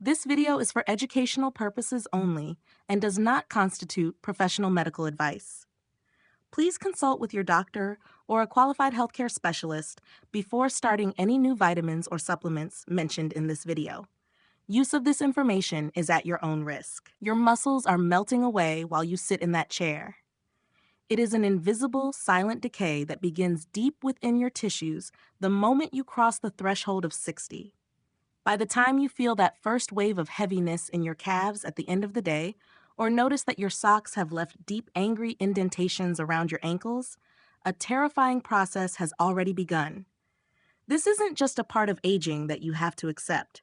This video is for educational purposes only and does not constitute professional medical advice. Please consult with your doctor or a qualified healthcare specialist before starting any new vitamins or supplements mentioned in this video. Use of this information is at your own risk. Your muscles are melting away while you sit in that chair. It is an invisible, silent decay that begins deep within your tissues the moment you cross the threshold of 60. By the time you feel that first wave of heaviness in your calves at the end of the day, or notice that your socks have left deep, angry indentations around your ankles, a terrifying process has already begun. This isn't just a part of aging that you have to accept.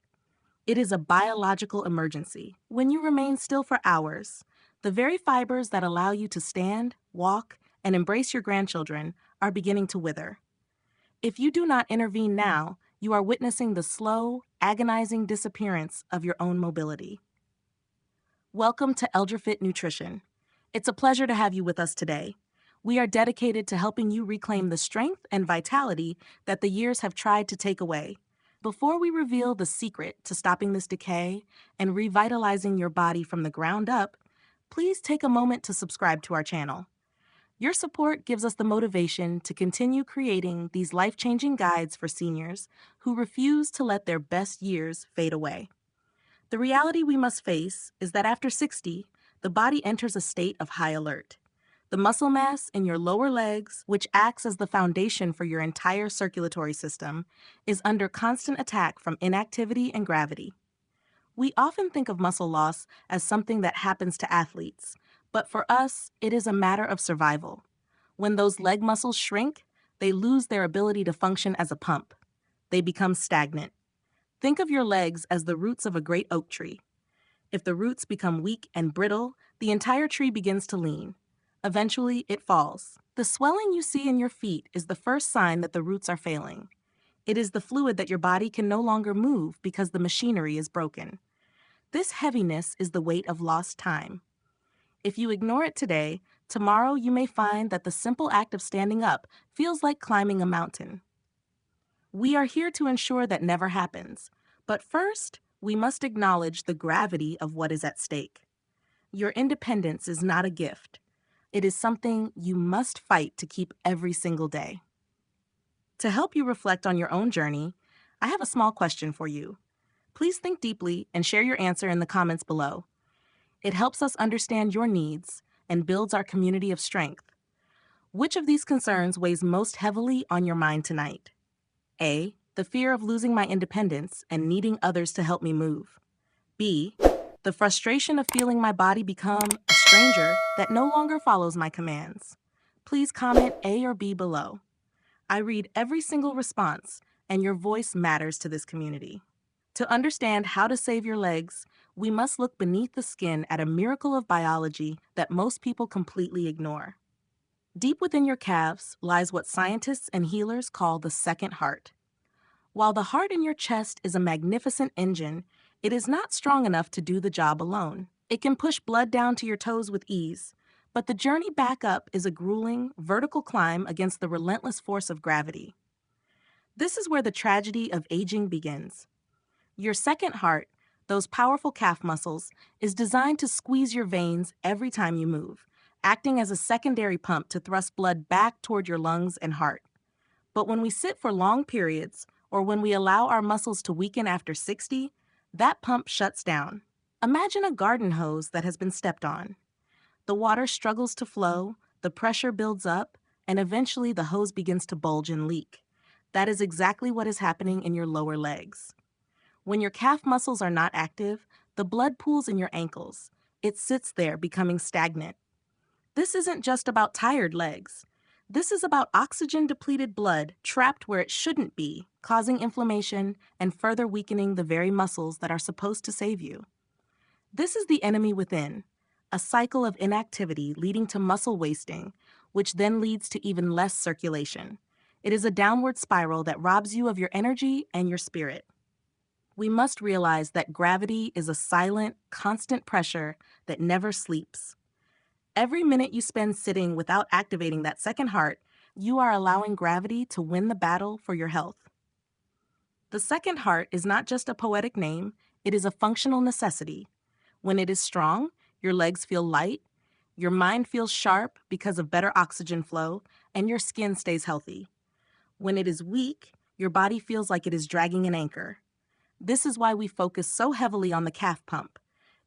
It is a biological emergency. When you remain still for hours, the very fibers that allow you to stand, walk, and embrace your grandchildren are beginning to wither. If you do not intervene now, you are witnessing the slow, agonizing disappearance of your own mobility. Welcome to ElderFit Nutrition. It's a pleasure to have you with us today. We are dedicated to helping you reclaim the strength and vitality that the years have tried to take away. Before we reveal the secret to stopping this decay and revitalizing your body from the ground up, please take a moment to subscribe to our channel. Your support gives us the motivation to continue creating these life-changing guides for seniors who refuse to let their best years fade away. The reality we must face is that after 60, the body enters a state of high alert. The muscle mass in your lower legs, which acts as the foundation for your entire circulatory system, is under constant attack from inactivity and gravity. We often think of muscle loss as something that happens to athletes, but for us, it is a matter of survival. When those leg muscles shrink, they lose their ability to function as a pump. They become stagnant. Think of your legs as the roots of a great oak tree. If the roots become weak and brittle, the entire tree begins to lean. Eventually, it falls. The swelling you see in your feet is the first sign that the roots are failing. It is the fluid that your body can no longer move because the machinery is broken. This heaviness is the weight of lost time. If you ignore it today, tomorrow you may find that the simple act of standing up feels like climbing a mountain. We are here to ensure that never happens, but first, we must acknowledge the gravity of what is at stake. Your independence is not a gift. It is something you must fight to keep every single day. To help you reflect on your own journey, I have a small question for you. Please think deeply and share your answer in the comments below. It helps us understand your needs and builds our community of strength. Which of these concerns weighs most heavily on your mind tonight? A, the fear of losing my independence and needing others to help me move. B, the frustration of feeling my body become a stranger that no longer follows my commands. Please comment A or B below. I read every single response, and your voice matters to this community. To understand how to save your legs, we must look beneath the skin at a miracle of biology that most people completely ignore. Deep within your calves lies what scientists and healers call the second heart. While the heart in your chest is a magnificent engine, it is not strong enough to do the job alone. It can push blood down to your toes with ease, but the journey back up is a grueling, vertical climb against the relentless force of gravity. This is where the tragedy of aging begins. Your second heart, those powerful calf muscles, is designed to squeeze your veins every time you move, acting as a secondary pump to thrust blood back toward your lungs and heart. But when we sit for long periods, or when we allow our muscles to weaken after 60, that pump shuts down. Imagine a garden hose that has been stepped on. The water struggles to flow, the pressure builds up, and eventually the hose begins to bulge and leak. That is exactly what is happening in your lower legs. When your calf muscles are not active, the blood pools in your ankles. It sits there, becoming stagnant. This isn't just about tired legs. This is about oxygen-depleted blood trapped where it shouldn't be, causing inflammation and further weakening the very muscles that are supposed to save you. This is the enemy within, a cycle of inactivity leading to muscle wasting, which then leads to even less circulation. It is a downward spiral that robs you of your energy and your spirit. We must realize that gravity is a silent, constant pressure that never sleeps. Every minute you spend sitting without activating that second heart, you are allowing gravity to win the battle for your health. The second heart is not just a poetic name, It is a functional necessity. When it is strong, your legs feel light, your mind feels sharp because of better oxygen flow, and your skin stays healthy. When it is weak, your body feels like it is dragging an anchor. This is why we focus so heavily on the calf pump.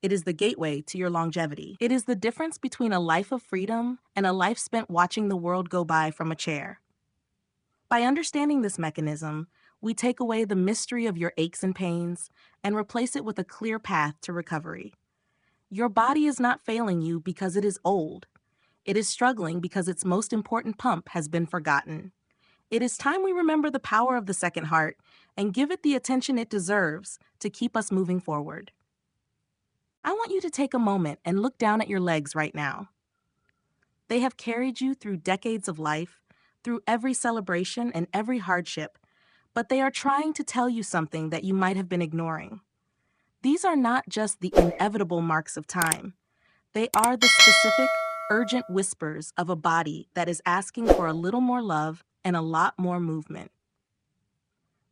It is the gateway to your longevity. It is the difference between a life of freedom and a life spent watching the world go by from a chair. By understanding this mechanism, we take away the mystery of your aches and pains and replace it with a clear path to recovery. Your body is not failing you because it is old. It is struggling because its most important pump has been forgotten. It is time we remember the power of the second heart and give it the attention it deserves to keep us moving forward. I want you to take a moment and look down at your legs right now. They have carried you through decades of life, through every celebration and every hardship, but they are trying to tell you something that you might have been ignoring. These are not just the inevitable marks of time. They are the specific, urgent whispers of a body that is asking for a little more love and a lot more movement.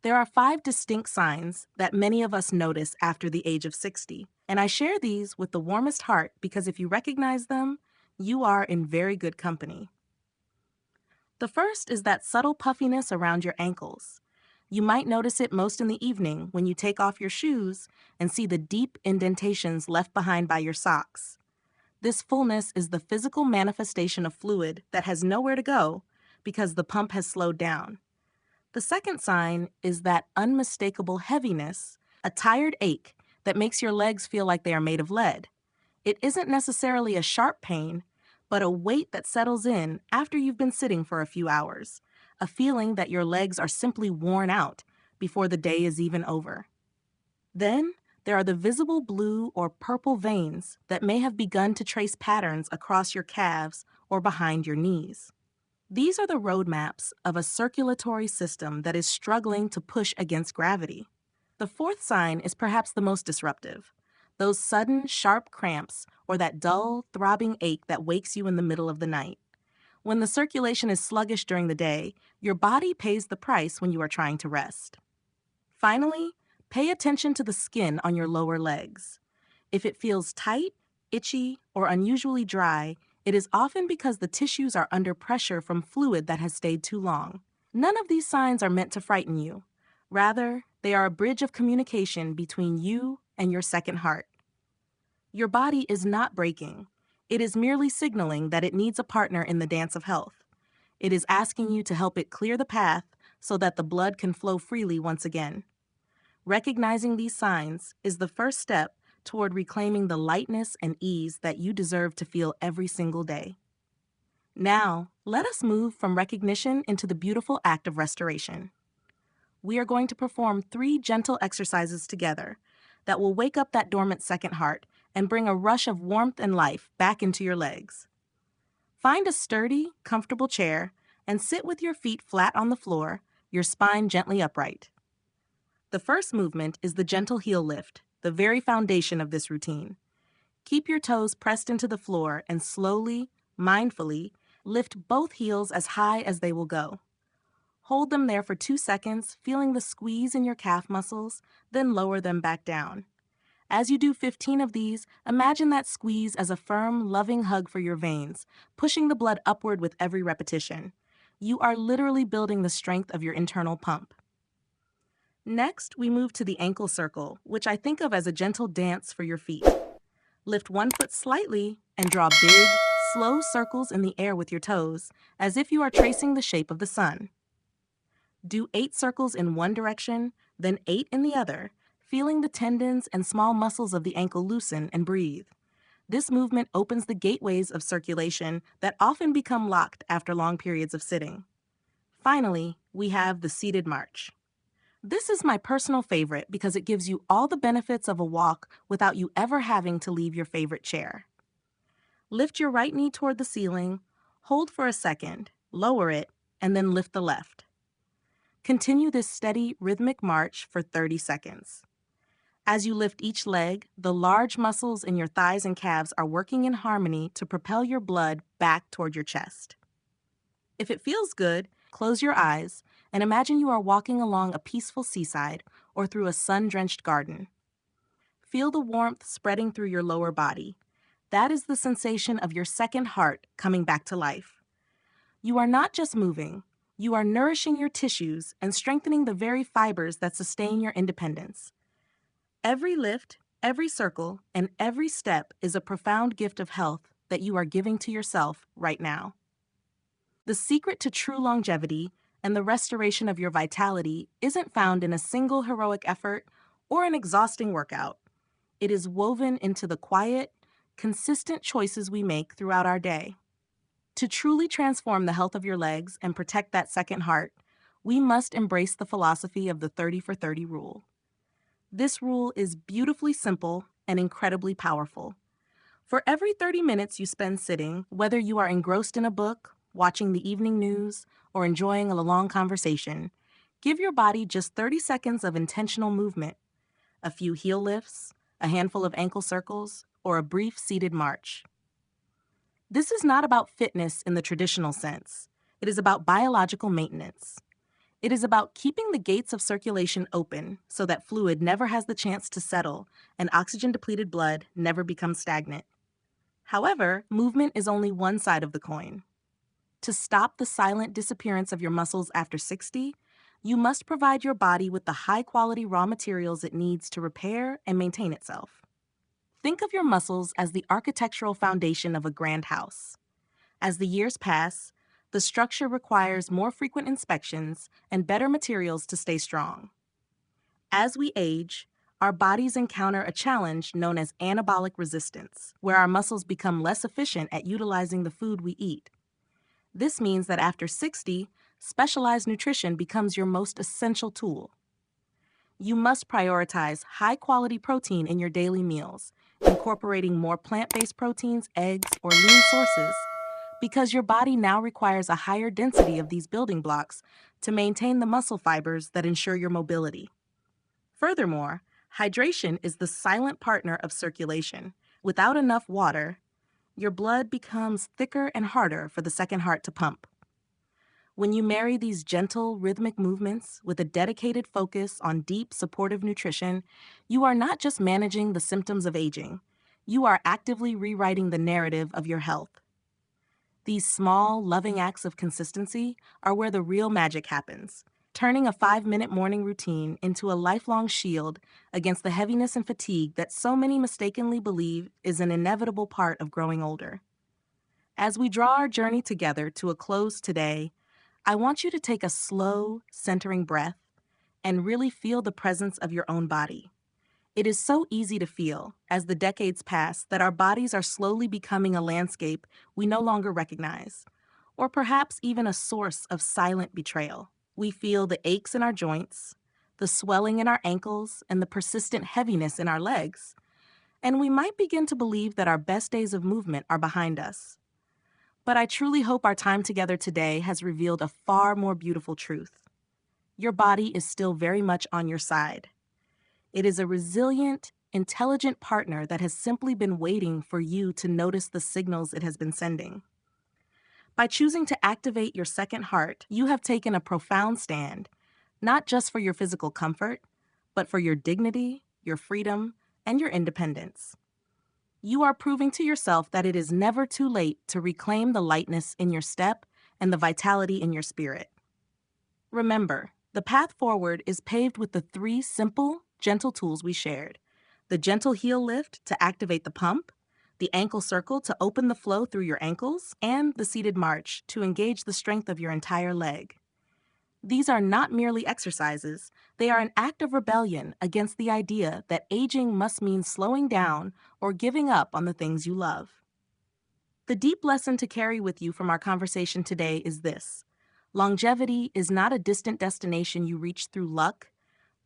There are 5 distinct signs that many of us notice after the age of 60, and I share these with the warmest heart because if you recognize them, you are in very good company. The first is that subtle puffiness around your ankles. You might notice it most in the evening when you take off your shoes and see the deep indentations left behind by your socks. This fullness is the physical manifestation of fluid that has nowhere to go because the pump has slowed down. The second sign is that unmistakable heaviness, a tired ache that makes your legs feel like they are made of lead. It isn't necessarily a sharp pain, but a weight that settles in after you've been sitting for a few hours, a feeling that your legs are simply worn out before the day is even over. Then, there are the visible blue or purple veins that may have begun to trace patterns across your calves or behind your knees. These are the roadmaps of a circulatory system that is struggling to push against gravity. The fourth sign is perhaps the most disruptive. Those sudden, sharp cramps or that dull, throbbing ache that wakes you in the middle of the night. When the circulation is sluggish during the day, your body pays the price when you are trying to rest. Finally, pay attention to the skin on your lower legs. If it feels tight, itchy, or unusually dry, it is often because the tissues are under pressure from fluid that has stayed too long. None of these signs are meant to frighten you. Rather, they are a bridge of communication between you and your second heart. Your body is not breaking. It is merely signaling that it needs a partner in the dance of health. It is asking you to help it clear the path so that the blood can flow freely once again. Recognizing these signs is the first step toward reclaiming the lightness and ease that you deserve to feel every single day. Now, let us move from recognition into the beautiful act of restoration. We are going to perform 3 gentle exercises together that will wake up that dormant second heart and bring a rush of warmth and life back into your legs. Find a sturdy, comfortable chair and sit with your feet flat on the floor, your spine gently upright. The first movement is the gentle heel lift, the very foundation of this routine. Keep your toes pressed into the floor and slowly, mindfully, lift both heels as high as they will go. Hold them there for 2 seconds, feeling the squeeze in your calf muscles, then lower them back down. As you do 15 of these, imagine that squeeze as a firm, loving hug for your veins, pushing the blood upward with every repetition. You are literally building the strength of your internal pump. Next, we move to the ankle circle, which I think of as a gentle dance for your feet. Lift one foot slightly and draw big, slow circles in the air with your toes, as if you are tracing the shape of the sun. Do 8 circles in one direction, then 8 in the other, feeling the tendons and small muscles of the ankle loosen and breathe. This movement opens the gateways of circulation that often become locked after long periods of sitting. Finally, we have the seated march. This is my personal favorite because it gives you all the benefits of a walk without you ever having to leave your favorite chair. Lift your right knee toward the ceiling, hold for a second, lower it, and then lift the left. Continue this steady, rhythmic march for 30 seconds. As you lift each leg, the large muscles in your thighs and calves are working in harmony to propel your blood back toward your chest. If it feels good, close your eyes and imagine you are walking along a peaceful seaside or through a sun-drenched garden. Feel the warmth spreading through your lower body. That is the sensation of your second heart coming back to life. You are not just moving, you are nourishing your tissues and strengthening the very fibers that sustain your independence. Every lift, every circle, and every step is a profound gift of health that you are giving to yourself right now. The secret to true longevity and the restoration of your vitality isn't found in a single heroic effort or an exhausting workout. It is woven into the quiet, consistent choices we make throughout our day. To truly transform the health of your legs and protect that second heart, we must embrace the philosophy of the 30 for 30 rule. This rule is beautifully simple and incredibly powerful. For every 30 minutes you spend sitting, whether you are engrossed in a book, watching the evening news, or enjoying a long conversation, give your body just 30 seconds of intentional movement. A few heel lifts, a handful of ankle circles, or a brief seated march. This is not about fitness in the traditional sense. It is about biological maintenance. It is about keeping the gates of circulation open so that fluid never has the chance to settle and oxygen-depleted blood never becomes stagnant. However, movement is only one side of the coin. To stop the silent disappearance of your muscles after 60, you must provide your body with the high-quality raw materials it needs to repair and maintain itself. Think of your muscles as the architectural foundation of a grand house. As the years pass, the structure requires more frequent inspections and better materials to stay strong. As we age, our bodies encounter a challenge known as anabolic resistance, where our muscles become less efficient at utilizing the food we eat. This means that after 60, specialized nutrition becomes your most essential tool. You must prioritize high-quality protein in your daily meals, incorporating more plant-based proteins, eggs, or lean sources, because your body now requires a higher density of these building blocks to maintain the muscle fibers that ensure your mobility. Furthermore, hydration is the silent partner of circulation. Without enough water, your blood becomes thicker and harder for the second heart to pump. When you marry these gentle, rhythmic movements with a dedicated focus on deep, supportive nutrition, you are not just managing the symptoms of aging, you are actively rewriting the narrative of your health. These small, loving acts of consistency are where the real magic happens, turning a 5-minute morning routine into a lifelong shield against the heaviness and fatigue that so many mistakenly believe is an inevitable part of growing older. As we draw our journey together to a close today, I want you to take a slow, centering breath and really feel the presence of your own body. It is so easy to feel, as the decades pass, that our bodies are slowly becoming a landscape we no longer recognize, or perhaps even a source of silent betrayal. We feel the aches in our joints, the swelling in our ankles, and the persistent heaviness in our legs, and we might begin to believe that our best days of movement are behind us. But I truly hope our time together today has revealed a far more beautiful truth. Your body is still very much on your side. It is a resilient, intelligent partner that has simply been waiting for you to notice the signals it has been sending. By choosing to activate your second heart, you have taken a profound stand, not just for your physical comfort, but for your dignity, your freedom, and your independence. You are proving to yourself that it is never too late to reclaim the lightness in your step and the vitality in your spirit. Remember, the path forward is paved with the 3 simple, gentle tools we shared: the gentle heel lift to activate the pump, the ankle circle to open the flow through your ankles, and the seated march to engage the strength of your entire leg. These are not merely exercises, they are an act of rebellion against the idea that aging must mean slowing down or giving up on the things you love. The deep lesson to carry with you from our conversation today is this: longevity is not a distant destination you reach through luck,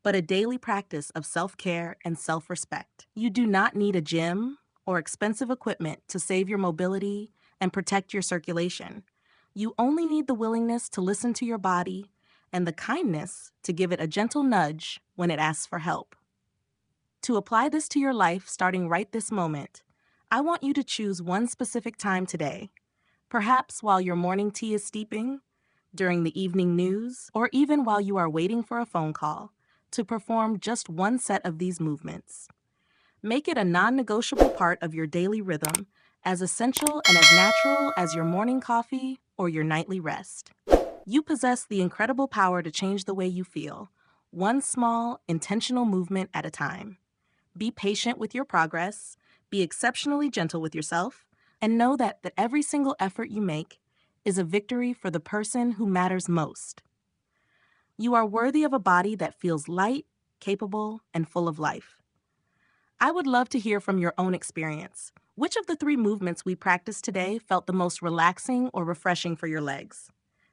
but a daily practice of self-care and self-respect. You do not need a gym or expensive equipment to save your mobility and protect your circulation. You only need the willingness to listen to your body and the kindness to give it a gentle nudge when it asks for help. To apply this to your life starting right this moment, I want you to choose one specific time today, perhaps while your morning tea is steeping, during the evening news, or even while you are waiting for a phone call, to perform just one set of these movements. Make it a non-negotiable part of your daily rhythm, as essential and as natural as your morning coffee or your nightly rest. You possess the incredible power to change the way you feel, one small, intentional movement at a time. Be patient with your progress, be exceptionally gentle with yourself, and know that every single effort you make is a victory for the person who matters most. You are worthy of a body that feels light, capable, and full of life. I would love to hear from your own experience. Which of the three movements we practiced today felt the most relaxing or refreshing for your legs?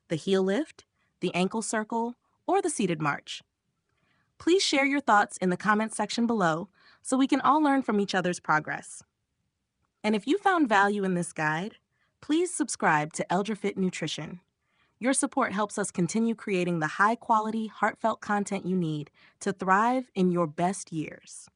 The heel lift, the ankle circle, or the seated march? Please share your thoughts in the comments section below so we can all learn from each other's progress. And if you found value in this guide, please subscribe to EldraFit Nutrition. Your support helps us continue creating the high-quality, heartfelt content you need to thrive in your best years.